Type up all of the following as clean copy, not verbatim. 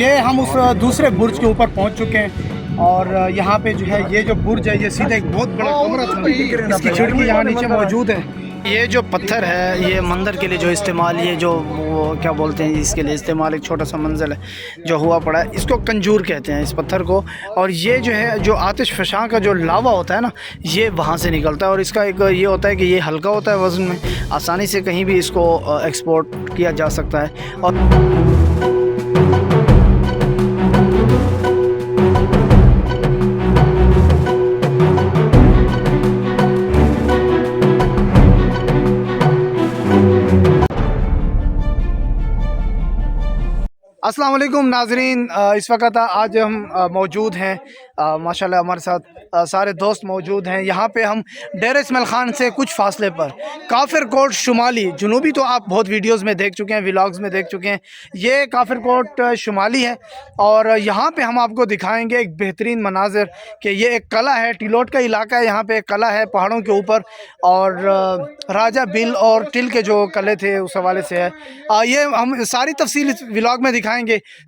ये हम उस दूसरे बुर्ज के ऊपर पहुंच चुके हैं और यहाँ पे जो है ये जो बुर्ज है ये सीधा एक बहुत बड़ा कमरा था, इसकी खिड़की यहाँ नीचे मौजूद है। ये जो पत्थर है ये मंदिर के लिए जो इस्तेमाल, ये जो वो क्या बोलते हैं इसके लिए इस्तेमाल, एक छोटा सा मंजिल है जो हुआ पड़ा है, इसको कंजूर कहते हैं इस पत्थर को। और ये जो है जो आतिश फशां का जो लावा होता है ना, ये वहाँ से निकलता है और इसका एक ये होता है कि ये हल्का होता है वज़न में, आसानी से कहीं भी इसको एक्सपोर्ट किया जा सकता है। और अस्सलाम वालेकुम नाजरीन, इस वक्त आज हम मौजूद हैं, माशाल्लाह हमारे साथ सारे दोस्त मौजूद हैं। यहाँ पे हम डेरा इस्माइल ख़ान से कुछ फासले पर काफिर कोट शुमाली जनूबी तो आप बहुत वीडियोस में देख चुके हैं, व्लॉग्स में देख चुके हैं। ये काफिर कोट शुमाली है और यहाँ पे हम आपको दिखाएंगे एक बेहतरीन मनाजिर कि ये एक कला है, टिलोट का इलाका है, यहाँ पे एक कला है पहाड़ों के ऊपर और राजा बिल और टिल के जो कले थे उस हवाले से है। ये हम सारी तफसील इस व्लॉग में दिखाएंगे।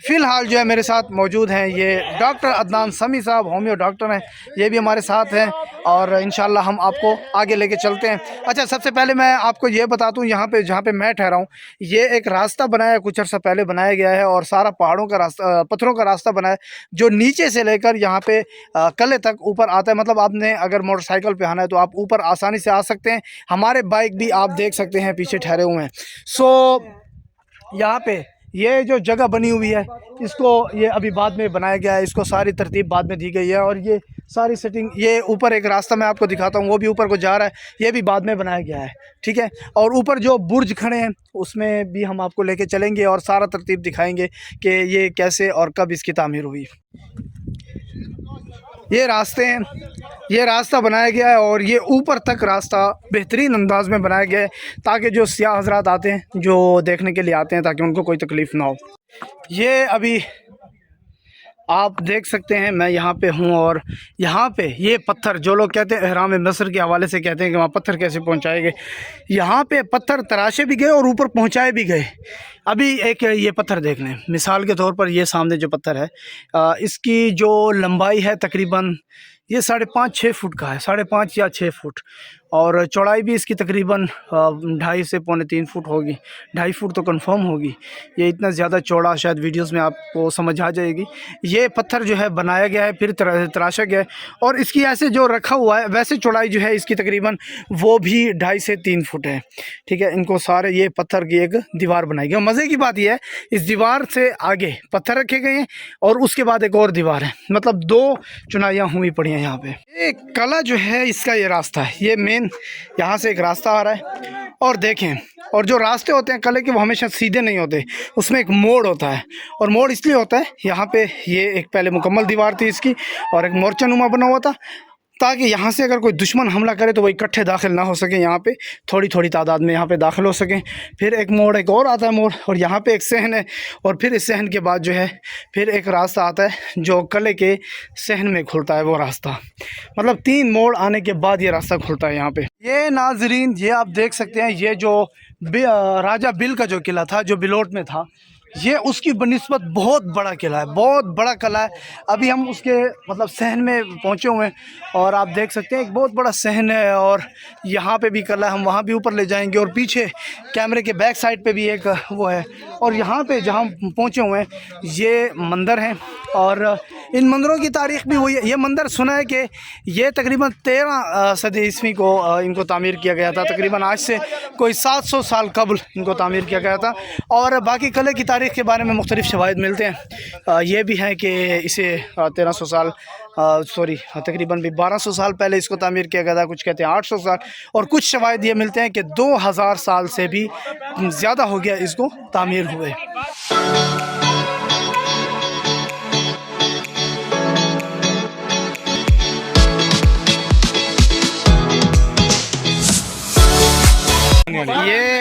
फ़िलहाल जो है मेरे साथ मौजूद हैं ये डॉक्टर अदनान समी साहब, होम्यो डॉक्टर हैं, ये भी हमारे साथ हैं और इंशाल्लाह हम आपको आगे लेके चलते हैं। अच्छा, सबसे पहले मैं आपको ये बता दूं, यहाँ पे जहाँ पे मैं ठहरा हूँ ये एक रास्ता बनाया है, कुछ अर्सा पहले बनाया गया है और सारा पहाड़ों का रास्ता, पत्थरों का रास्ता बना है जो नीचे से लेकर यहाँ पे कले तक ऊपर आता है। मतलब आपने अगर मोटरसाइकिल पे आना है तो आप ऊपर आसानी से आ सकते हैं। हमारे बाइक भी आप देख सकते हैं पीछे ठहरे हुए हैं। सो यहाँ पे ये जो जगह बनी हुई है इसको ये अभी बाद में बनाया गया है, इसको सारी तरतीब बाद में दी गई है और ये सारी सेटिंग, ये ऊपर एक रास्ता मैं आपको दिखाता हूँ वो भी ऊपर को जा रहा है, ये भी बाद में बनाया गया है, ठीक है। और ऊपर जो बुर्ज खड़े हैं उसमें भी हम आपको लेके चलेंगे और सारा तरतीब दिखाएंगे कि ये कैसे और कब इसकी तामीर हुई। ये रास्ते हैं, ये रास्ता बनाया गया है और ये ऊपर तक रास्ता बेहतरीन अंदाज में बनाया गया है ताकि जो सियाह हज़रात आते हैं, जो देखने के लिए आते हैं, ताकि उनको कोई तकलीफ़ ना हो। ये अभी आप देख सकते हैं मैं यहाँ पे हूँ और यहाँ पे ये पत्थर जो लोग कहते हैं एहराम मिस्र के हवाले से कहते हैं कि वहाँ पत्थर कैसे पहुँचाए गए, यहाँ पे पत्थर तराशे भी गए और ऊपर पहुँचाए भी गए। अभी एक ये पत्थर देख लें, मिसाल के तौर पर ये सामने जो पत्थर है इसकी जो लंबाई है तकरीबन ये 5.5-6 फुट का है, 5.5 या 6 फुट, और चौड़ाई भी इसकी तकरीबन 2.5 से 3.25 फुट होगी, 2.5 फुट तो कंफर्म होगी। ये इतना ज़्यादा चौड़ा शायद वीडियोस में आपको समझ आ जाएगी। ये पत्थर जो है बनाया गया है, फिर तराशा गया है और इसकी ऐसे जो रखा हुआ है वैसे चौड़ाई जो है इसकी तकरीबन वो भी 2.5 से 3 फुट है, ठीक है। इनको सारे ये पत्थर की एक दीवार बनाई गई। मज़े की बात यह है इस दीवार से आगे पत्थर रखे गए हैं और उसके बाद एक और दीवार है, मतलब 2 चुनाइयाँ हुई पड़ी हैं यहाँ पे। ये कला जो है इसका ये रास्ता है, ये मेन यहाँ से एक रास्ता आ रहा है और देखें, और जो रास्ते होते हैं कले के वो हमेशा सीधे नहीं होते, उसमें एक मोड़ होता है और मोड़ इसलिए होता है, यहाँ पे ये एक पहले मुकम्मल दीवार थी इसकी और एक मोर्चा नुमा बना हुआ था ताकि यहाँ से अगर कोई दुश्मन हमला करे तो वो इकट्ठे दाखिल ना हो सके, यहाँ पे थोड़ी थोड़ी तादाद में यहाँ पे दाखिल हो सकें। फिर एक मोड़, एक और आता है मोड़, और यहाँ पे एक सहन है और फिर इस सहन के बाद जो है फिर एक रास्ता आता है जो कले के सहन में खुलता है वो रास्ता। मतलब 3 मोड़ आने के बाद ये रास्ता खुलता है यहाँ पे। ये नाजरीन ये आप देख सकते हैं, ये जो राजा बिल का जो किला था जो बिलोट में था, ये उसकी बनिस्बत बहुत बड़ा किला है, बहुत बड़ा किला है। अभी हम उसके मतलब सहन में पहुंचे हुए हैं और आप देख सकते हैं एक बहुत बड़ा सहन है और यहाँ पे भी किला है, हम वहाँ भी ऊपर ले जाएंगे और पीछे कैमरे के बैक साइड पे भी एक वो है। और यहाँ पे जहाँ पहुँचे हुए हैं ये मंदिर हैं और इन मंदिरों की तारीख़ भी हुई है। ये मंदिर सुना है कि ये तकरीबन 13 सदी ईस्वी को इनको तामीर किया गया था, तकरीबन आज से कोई 700 साल कबल इनको तामीर किया गया था। और बाकी किले की तारीख़ के बारे में मुख्तलिफ शवाहिद मिलते हैं। ये भी है कि इसे 1300 साल तकरीबन भी 1200 साल पहले इसको तामीर किया गया था, कुछ कहते हैं 800 साल, और कुछ शवाहिद ये मिलते हैं कि 2000 साल से भी ज़्यादा हो गया इसको तामीर हुए।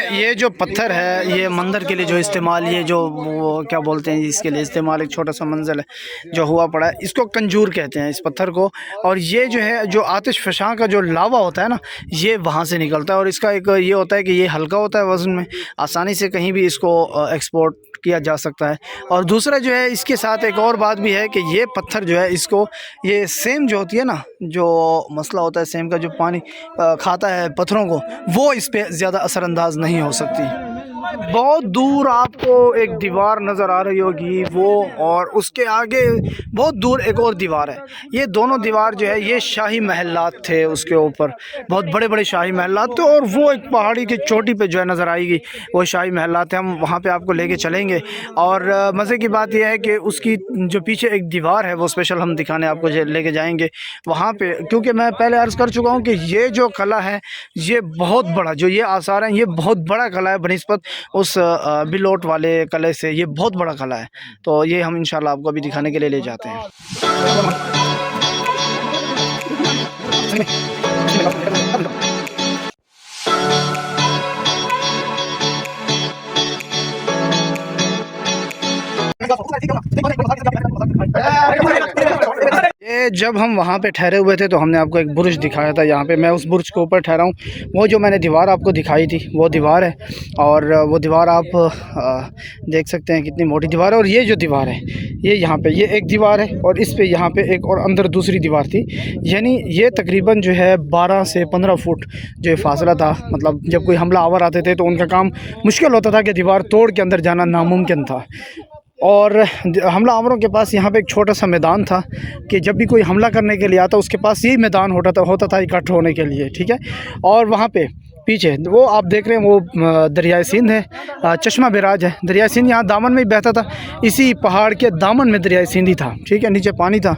ये जो पत्थर है ये मंदिर के लिए जो इस्तेमाल, ये जो वो क्या बोलते हैं इसके लिए इस्तेमाल, एक छोटा सा मंजिल है जो हुआ पड़ा है, इसको कंजूर कहते हैं इस पत्थर को। और ये जो है जो आतिश फशां का जो लावा होता है ना, ये वहाँ से निकलता है और इसका एक ये होता है कि ये हल्का होता है वज़न में, आसानी से कहीं भी इसको एक्सपोर्ट किया जा सकता है। और दूसरा जो है इसके साथ एक और बात भी है कि ये पत्थर जो है इसको, ये सेम जो होती है ना, जो मसला होता है सेम का, जो पानी खाता है पत्थरों को, वो इस पर ज़्यादा असरअंदाज नहीं हो सकती। बहुत दूर आपको एक दीवार नज़र आ रही होगी वो, और उसके आगे बहुत दूर एक और दीवार है। ये दोनों दीवार जो है ये शाही महलात थे, उसके ऊपर बहुत बड़े बड़े शाही महलात थे, और वो एक पहाड़ी की चोटी पे जो है नज़र आएगी वो शाही महलात है। हम वहाँ पे आपको लेके चलेंगे। और मज़े की बात यह है कि उसकी जो पीछे एक दीवार है वो स्पेशल हम दिखाने आपको लेके जाएंगे वहाँ पे, क्योंकि मैं पहले अर्ज़ कर चुका हूँ कि ये जो कला है ये बहुत बड़ा, जो ये आसार हैं ये बहुत बड़ा कला है बनिस्बत उस बिलोट वाले कले से। ये बहुत बड़ा कला है, तो ये हम इंशाल्लाह आपको अभी दिखाने के लिए ले जाते हैं। ये जब हम वहाँ पे ठहरे हुए थे तो हमने आपको एक बुर्ज दिखाया था। यहाँ पे मैं उस बुर्ज के ऊपर ठहरा हूँ। वो जो मैंने दीवार आपको दिखाई थी वो दीवार है, और वो दीवार आप देख सकते हैं कितनी मोटी दीवार है। और ये जो दीवार है ये यहाँ पे ये एक दीवार है, और इस पे यहाँ पे एक और अंदर दूसरी दीवार थी। यानी ये तकरीबन जो है 12 से 15 फुट जो फासला था। मतलब जब कोई हमला आवर आते थे तो उनका काम मुश्किल होता था कि दीवार तोड़ के अंदर जाना नामुमकिन था। और हमला आवरों के पास यहाँ पे एक छोटा सा मैदान था कि जब भी कोई हमला करने के लिए आता उसके पास यही मैदान होता था इकट्ठा होने के लिए, ठीक है। और वहाँ पे पीछे वो आप देख रहे हैं वो दरियाए सिंध है, चश्मा बिराज है। दरियाए सिंध यहाँ दामन में ही बहता था, इसी पहाड़ के दामन में दरियाए सिंध ही था, ठीक है। नीचे पानी था,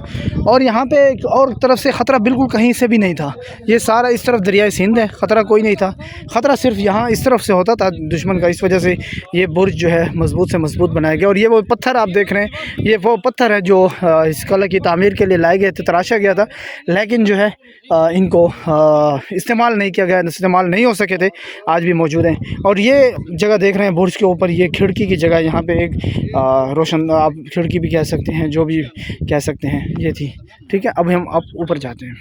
और यहाँ पे एक और तरफ से ख़तरा बिल्कुल कहीं से भी नहीं था। ये सारा इस तरफ दरियाए सिंध है, ख़तरा कोई नहीं था। ख़तरा सिर्फ यहाँ इस तरफ से होता था दुश्मन का। इस वजह से ये बुर्ज जो है मज़बूत से मज़बूत बनाया गया। और ये वो पत्थर आप देख रहे हैं, ये वो पत्थर है जो इस किले की तामीर के लिए लाए गए थे, तराशा गया था, लेकिन जो है इनको इस्तेमाल नहीं किया गया, इस्तेमाल नहीं हो सके थे, आज भी मौजूद हैं। और ये जगह देख रहे हैं बुर्ज के ऊपर, ये खिड़की की जगह, यहाँ पे एक रोशन, आप खिड़की भी कह सकते हैं, जो भी कह सकते हैं, ये थी, ठीक है। अब हम ऊपर जाते हैं।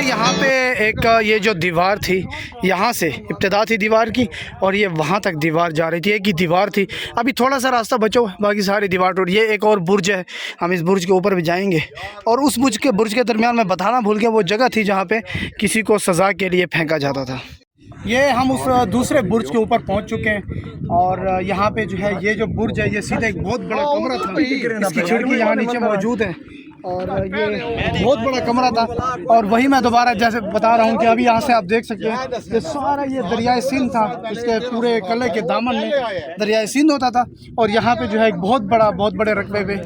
यहाँ पे एक ये जो दीवार थी, यहाँ से इब्तिदा थी दीवार की, और ये वहाँ तक दीवार जा रही थी, एक ही दीवार थी। अभी थोड़ा सा रास्ता बचा हुआ, बाकी सारी दीवार टूट। ये एक और बुर्ज है, हम इस बुर्ज के ऊपर भी जाएंगे। और उस बुर्ज के दरमियान मैं बताना भूल गया, वो जगह थी जहाँ पे किसी को सज़ा के लिए फेंका जाता था। ये हम उस दूसरे बुर्ज के ऊपर पहुंच चुके हैं, और यहाँ पे जो है ये जो बुर्ज है ये सीधा एक बहुत बड़ा कमरा था। इसकी खिड़की यहाँ नीचे मौजूद है, और ये बहुत बड़ा कमरा था। और वही मैं दोबारा जैसे बता रहा हूँ कि अभी यहाँ से आप देख सकते हैं कि सारा ये दरियाए सिंध था, इसके पूरे किले के दामन में दरियाए सिंध होता था। और यहाँ पे जो है एक बहुत बड़े रकबे पे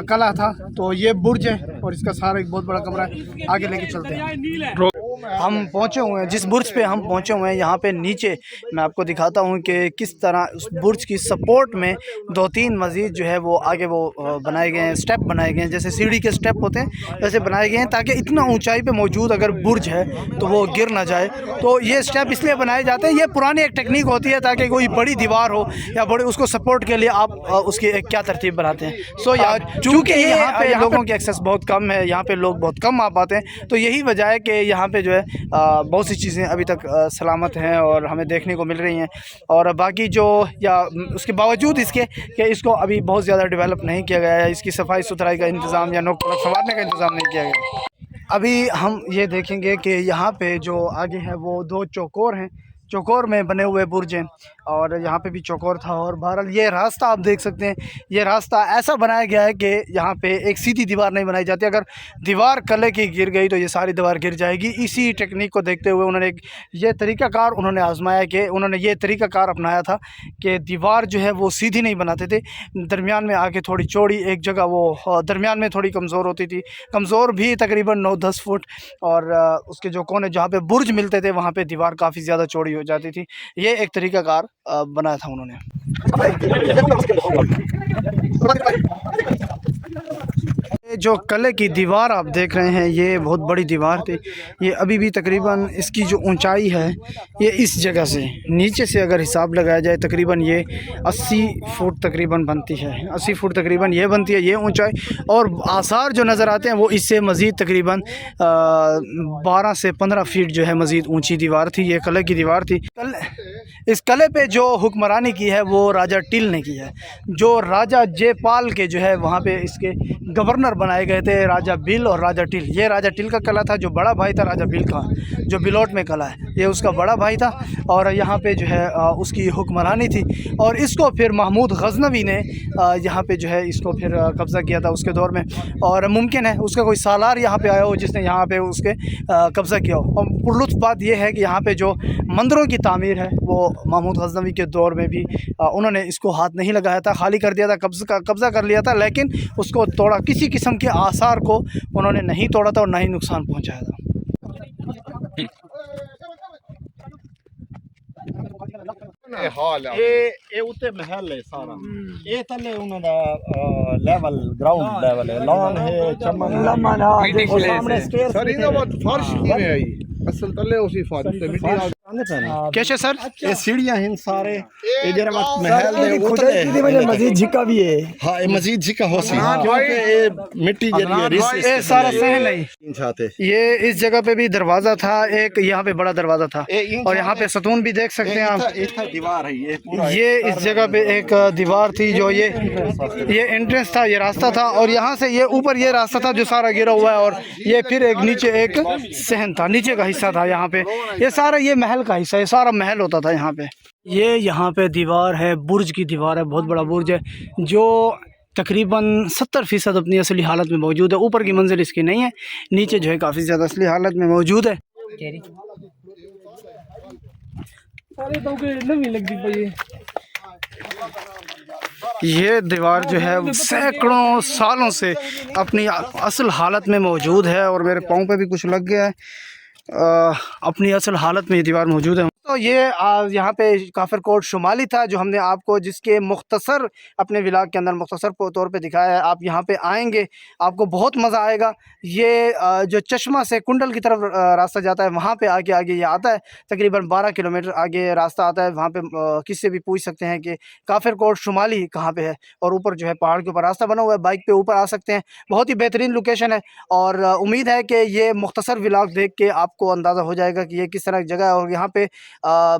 किला था। तो ये बुर्ज है और इसका सारा एक बहुत बड़ा कमरा है। आगे लेके चलते हैं। हम पहुँचे हुए हैं जिस बुर्ज पे हम पहुँचे हुए हैं, यहाँ पे नीचे मैं आपको दिखाता हूँ कि किस तरह उस बुर्ज की सपोर्ट में 2-3 मज़ीद जो है वो आगे वो बनाए गए हैं, स्टेप बनाए गए हैं, जैसे सीढ़ी के स्टेप होते हैं वैसे बनाए गए हैं, ताकि इतना ऊंचाई पे मौजूद अगर बुर्ज है तो वो गिर ना जाए। तो ये स्टेप इसलिए बनाए जाते हैं, ये पुरानी एक टेक्निक होती है, ताकि कोई बड़ी दीवार हो या बड़े उसको सपोर्ट के लिए आप उसकी एक क्या तरतीब बनाते हैं। सो यार चूँकि यहाँ पे लोगों की एक्सेस बहुत कम है, यहाँ पे लोग बहुत कम आ पाते हैं, तो यही वजह है कि यहाँ पे जो है बहुत सी चीज़ें अभी तक सलामत हैं और हमें देखने को मिल रही हैं। और बाकी जो या उसके बावजूद इसके कि इसको अभी बहुत ज़्यादा डेवलप नहीं किया गया है, इसकी सफाई सुथराई का इंतज़ाम या नोक संवारने का इंतज़ाम नहीं किया गया। अभी हम ये देखेंगे कि यहाँ पे जो आगे है वो 2 चौकोर हैं, चौकोर में बने हुए बुर्ज हैं, और यहाँ पे भी चौकोर था। और बहरहाल ये रास्ता आप देख सकते हैं, ये रास्ता ऐसा बनाया गया है कि यहाँ पे एक सीधी दीवार नहीं बनाई जाती। अगर दीवार किले की गिर गई तो ये सारी दीवार गिर जाएगी। इसी टेक्निक को देखते हुए उन्होंने एक ये तरीक़ाकार उन्होंने आजमाया कि उन्होंने ये तरीक़ाकार अपनाया था कि दीवार जो है वो सीधी नहीं बनाते थे, दरमियान में आके थोड़ी चौड़ी, एक जगह वो दरमियान में थोड़ी कमज़ोर होती थी, कमज़ोर भी तकरीबन 9-10 फुट, और उसके जो कोने जहाँ पे बुर्ज मिलते थे वहाँ पे दीवार काफ़ी ज़्यादा चौड़ी हो जाती थी। ये एक तरीक़ाकार बनाया था उन्होंने। जो किले की दीवार आप देख रहे हैं ये बहुत बड़ी दीवार थी। ये अभी भी तकरीबन इसकी जो ऊंचाई है ये इस जगह से नीचे से अगर हिसाब लगाया जाए तकरीबन ये 80 फुट तकरीबन बनती है, 80 फुट तकरीबन ये बनती है ये ऊंचाई। और आसार जो नज़र आते हैं वो इससे मज़ीद तकरीबन 12 से 15 फीट जो है मज़ीद ऊंची दीवार थी, ये किले की दीवार थी। इस किले पे जो हुक्मरानी की है वो राजा टिल ने की है। जो राजा जयपाल के जो है वहाँ पे इसके गवर्नर बनाए गए थे राजा बिल और राजा टिल। ये राजा टिल का किला था जो बड़ा भाई था राजा बिल का, जो बिलोट में किला है ये उसका बड़ा भाई था। और यहाँ पे जो है उसकी हुक्मरानी थी और इसको फिर महमूद गजनवी ने यहाँ पे जो है इसको फिर कब्ज़ा किया था उसके दौर में। और मुमकिन है उसका कोई सालार यहाँ पे आया हो जिसने यहाँ पे उसके कब्ज़ा किया हो। और पुरलुत्फ़ बात यह है कि यहाँ पे जो मंदिरों की तामीर है वो महमूद गजनवी के दौर में भी उन्होंने इसको हाथ नहीं लगाया था, खाली कर दिया था, कब्ज़ा कर लिया था, लेकिन उसको तोड़ा, किसी किस्म के आसार को उन्होंने नहीं तोड़ा था और ना ही नुकसान पहुँचाया था। ਇਹ ਉੱਤੇ ਮਹਿਲ ਹੈ ਸਾਰਾ ਇਹ ਥੱਲੇ ਉਹਨਾਂ ਦਾ ਲੈਵਲ ਗਰਾਊਂਡ ਲੈਵਲ ਹੈ ਲਾਨ ਹੈ ਚਮਨ ਉਹ ਸਾਹਮਣੇ ਸਟੇਅਰ ਸਰ ਇਹਦਾ ਬਾਅਦ ਫਰਸ਼ ਕਿਵੇਂ ਆਈ ਅਸਲ ਥੱਲੇ ਉਸੇ ਫਰਸ਼ ਤੇ ਮਿੱਟੀ ਆ कैसे सर? ये सीढ़ियां हैं सारे ये जरा वक्त महल में उतरे मजीद झिका भी है। हाँ ये मजीद झिका हो सी क्योंकि ये मिट्टी जरी ये सारा सहन है। चाहते ये इस जगह पे भी दरवाज़ा था एक, यहाँ पे बड़ा दरवाज़ा था और यहाँ पे सतून भी देख सकते हैं आप। एक दीवार है ये पूरा, ये इस जगह पे एक दीवार थी जो ये एंट्रेंस था, ये रास्ता था और यहाँ से ये ऊपर ये रास्ता था जो सारा गिरा हुआ है और ये फिर एक नीचे एक सहन था, नीचे का हिस्सा था। यहाँ पे ये सारा ये महल का हिस्सा, ये सारा महल होता था यहाँ पे। ये यहाँ पे दीवार है, बुर्ज की दीवार है, बहुत बड़ा बुर्ज है जो तकरीबन 70% अपनी असली हालत में मौजूद है। ऊपर की मंजिल इसकी नहीं है, नीचे जो है काफ़ी ज़्यादा असली हालत में मौजूद है। ये दीवार जो है सैकड़ों सालों से अपनी असल हालत में मौजूद है और मेरे पाँव पे भी कुछ लग गया है। अपनी असल हालत में ये दीवार मौजूद है। तो ये यहाँ पे काफिर कोट शुमाली था जो हमने आपको जिसके मुख्तसर अपने व्लॉग के अंदर मुख्तसर तौर पे दिखाया है। आप यहाँ पे आएंगे आपको बहुत मज़ा आएगा। ये जो चश्मा से कुंडल की तरफ रास्ता जाता है वहाँ पे आगे आगे ये आता है, तकरीबन 12 किलोमीटर आगे रास्ता आता है। वहाँ पे किसी से भी पूछ सकते हैं कि काफिर कोट शुमाली कहाँ पे है और ऊपर जो है पहाड़ के ऊपर रास्ता बना हुआ है, बाइक पे ऊपर आ सकते हैं। बहुत ही बेहतरीन लोकेशन है और उम्मीद है कि ये मुख्तसर व्लॉग देख के आपको अंदाज़ा हो जाएगा कि ये किस तरह की जगह है और यहाँ पे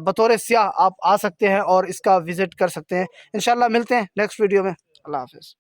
बतौर सियाह आप आ सकते हैं और इसका विज़िट कर सकते हैं। इंशाल्लाह मिलते हैं नेक्स्ट वीडियो में। अल्लाह हाफ़िज़।